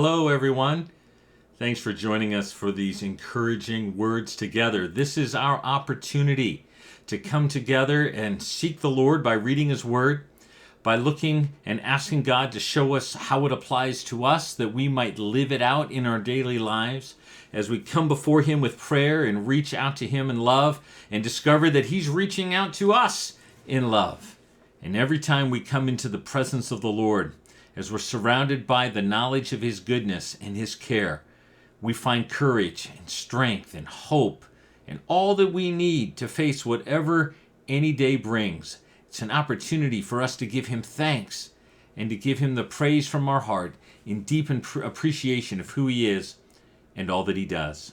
Hello, everyone. Thanks for joining us for these encouraging words together. This is our opportunity to come together and seek the Lord by reading His Word, by looking and asking God to show us how it applies to us, that we might live it out in our daily lives as we come before Him with prayer and reach out to Him in love and discover that He's reaching out to us in love. And every time we come into the presence of the Lord, as we're surrounded by the knowledge of His goodness and His care, we find courage and strength and hope and all that we need to face whatever any day brings. It's an opportunity for us to give Him thanks and to give Him the praise from our heart in deep appreciation of who He is and all that He does.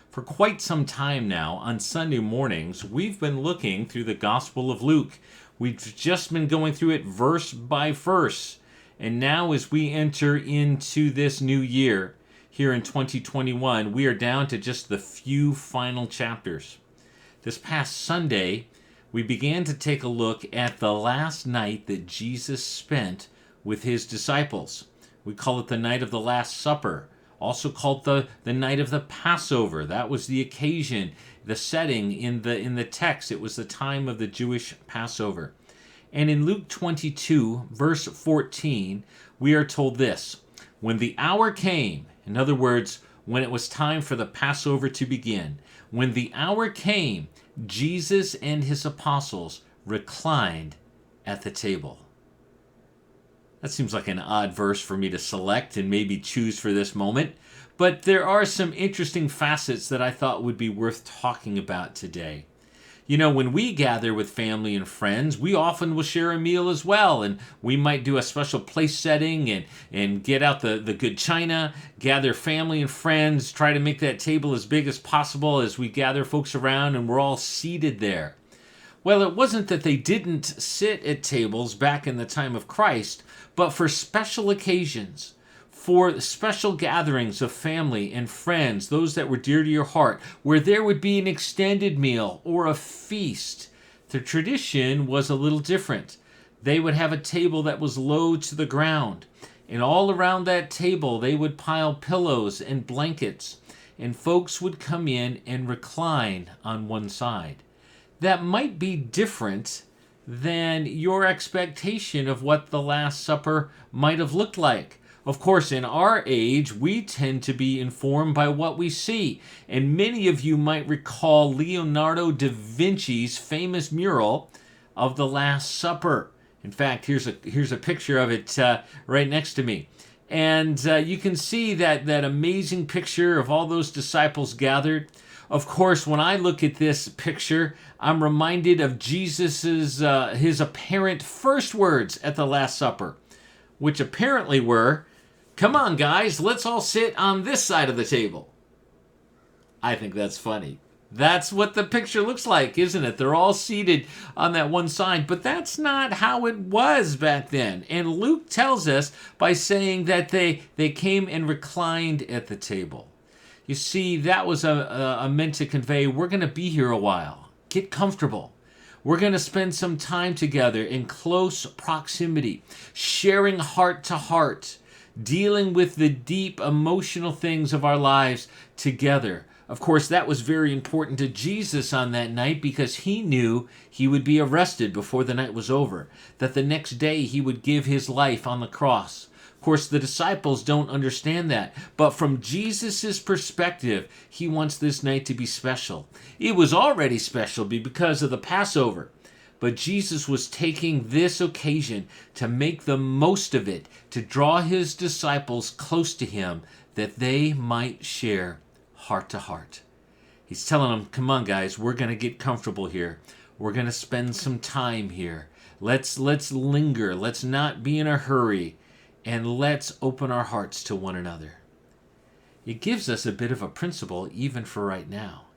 For quite some time now, on Sunday mornings, we've been looking through the Gospel of Luke. We've just been going through it verse by verse. And now as we enter into this new year, here in 2021, we are down to just the few final chapters. This past Sunday, we began to take a look at the last night that Jesus spent with His disciples. We call it the night of the Last Supper, also called the night of the Passover. That was the occasion, the setting in the text. It was the time of the Jewish Passover. And in Luke 22, verse 14, we are told this: when the hour came, in other words, when it was time for the Passover to begin, when the hour came, Jesus and His apostles reclined at the table. That seems like an odd verse for me to select and maybe choose for this moment, but there are some interesting facets that I thought would be worth talking about today. You know, when we gather with family and friends, we often will share a meal as well, and we might do a special place setting and get out the good china, gather family and friends, try to make that table as big as possible as we gather folks around and we're all seated there. Well, it wasn't that they didn't sit at tables back in the time of Christ, but for special occasions, for special gatherings of family and friends, those that were dear to your heart, where there would be an extended meal or a feast, the tradition was a little different. They would have a table that was low to the ground, and all around that table they would pile pillows and blankets, and folks would come in and recline on one side. That might be different than your expectation of what the Last Supper might have looked like. Of course, in our age, we tend to be informed by what we see. And many of you might recall Leonardo da Vinci's famous mural of the Last Supper. In fact, here's a picture of it right next to me. And you can see that amazing picture of all those disciples gathered. Of course, when I look at this picture, I'm reminded of Jesus's his apparent first words at the Last Supper, which apparently were, "Come on, guys, let's all sit on this side of the table." I think that's funny. That's what the picture looks like, isn't it? They're all seated on that one side, but that's not how it was back then. And Luke tells us by saying that they came and reclined at the table. You see, that was meant to convey, we're going to be here a while. Get comfortable. We're going to spend some time together in close proximity, sharing heart to heart, dealing with the deep emotional things of our lives together. Of course, that was very important to Jesus on that night because He knew He would be arrested before the night was over, that the next day He would give His life on the cross. Of course, the disciples don't understand that, but from Jesus' perspective, He wants this night to be special. It was already special because of the Passover, but Jesus was taking this occasion to make the most of it, to draw His disciples close to Him, that they might share heart to heart. He's telling them, come on guys, we're going to get comfortable here. We're going to spend some time here. Let's linger. Let's not be in a hurry. And let's open our hearts to one another. It gives us a bit of a principle even for right now.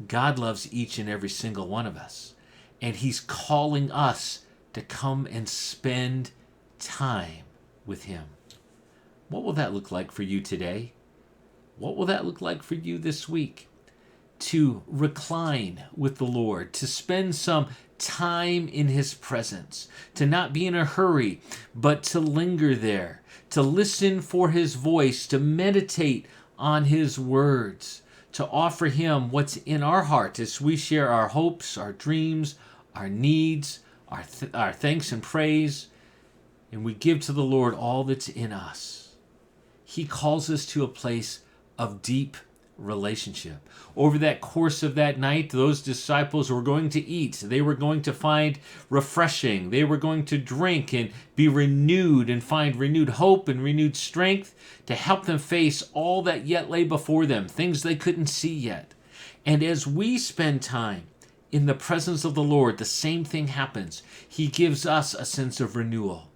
God loves each and every single one of us. And He's calling us to come and spend time with Him. What will that look like for you today? What will that look like for you this week? To recline with the Lord, to spend some time in his presence, to not be in a hurry, but to linger there, to listen for his voice, to meditate on his words, to offer him what's in our heart as we share our hopes, our dreams, our needs, our thanks and praise, and we give to the Lord all that's in us. He calls us to a place of deep relationship. Over that course of that night, those disciples were going to eat. They were going to find refreshing. They were going to drink and be renewed and find renewed hope and renewed strength to help them face all that yet lay before them, things they couldn't see yet. And as we spend time in the presence of the Lord, the same thing happens. He gives us a sense of renewal,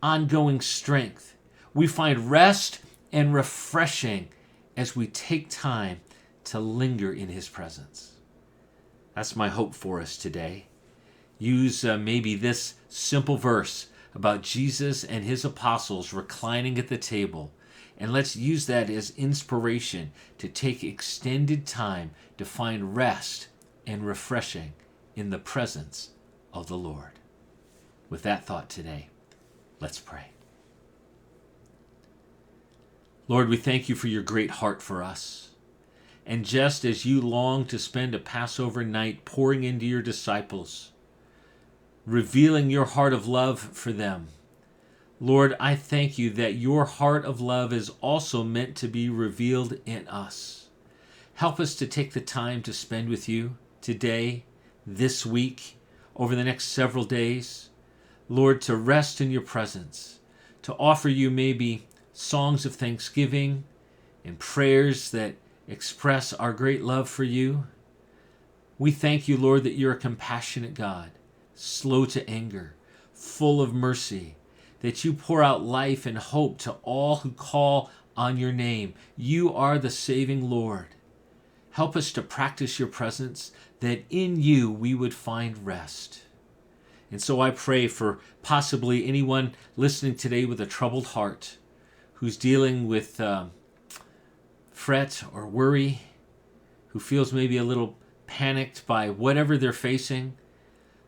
ongoing strength. We find rest and refreshing as we take time to linger in his presence. That's my hope for us today. Use maybe this simple verse about Jesus and his apostles reclining at the table, and let's use that as inspiration to take extended time to find rest and refreshing in the presence of the Lord. With that thought today, let's pray. Lord, we thank you for your great heart for us. And just as you long to spend a Passover night pouring into your disciples, revealing your heart of love for them, Lord, I thank you that your heart of love is also meant to be revealed in us. Help us to take the time to spend with you today, this week, over the next several days. Lord, to rest in your presence, to offer you maybe songs of thanksgiving and prayers that express our great love for you. We thank you, Lord, that you're a compassionate God, slow to anger, full of mercy, that you pour out life and hope to all who call on your name. You are the saving Lord. Help us to practice your presence, that in you we would find rest. And so I pray for possibly anyone listening today with a troubled heart, who's dealing with fret or worry, who feels maybe a little panicked by whatever they're facing.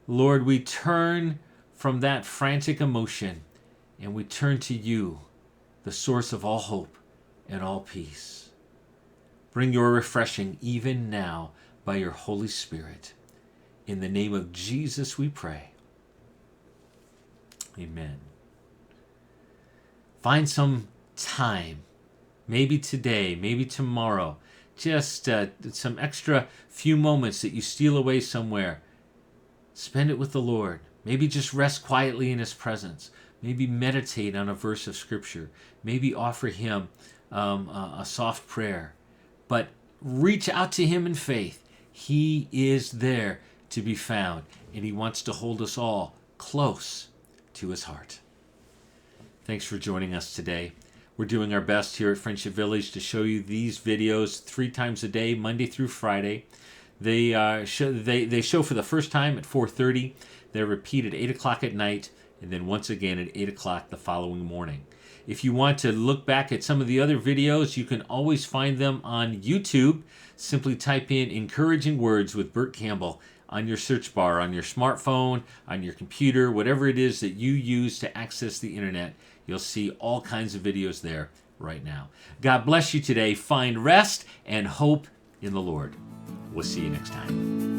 Lord, we turn from that frantic emotion and we turn to you, the source of all hope and all peace. Bring your refreshing even now by your Holy Spirit. In the name of Jesus we pray. Amen. Find some time, maybe today, maybe tomorrow, just some extra few moments that you steal away somewhere. Spend it with the Lord. Maybe just rest quietly in his presence. Maybe meditate on a verse of Scripture. Maybe offer him a soft prayer. But reach out to him in faith. He is there to be found, and he wants to hold us all close to his heart. Thanks for joining us today. We're doing our best here at Friendship Village to show you these videos 3 times a day, Monday through Friday. They show for the first time at 4:30. They're repeated 8 o'clock at night, and then once again at 8 o'clock the following morning. If you want to look back at some of the other videos, you can always find them on YouTube. Simply type in Encouraging Words with Burt Campbell on your search bar, on your smartphone, on your computer, whatever it is that you use to access the internet. You'll see all kinds of videos there right now. God bless you today. Find rest and hope in the Lord. We'll see you next time.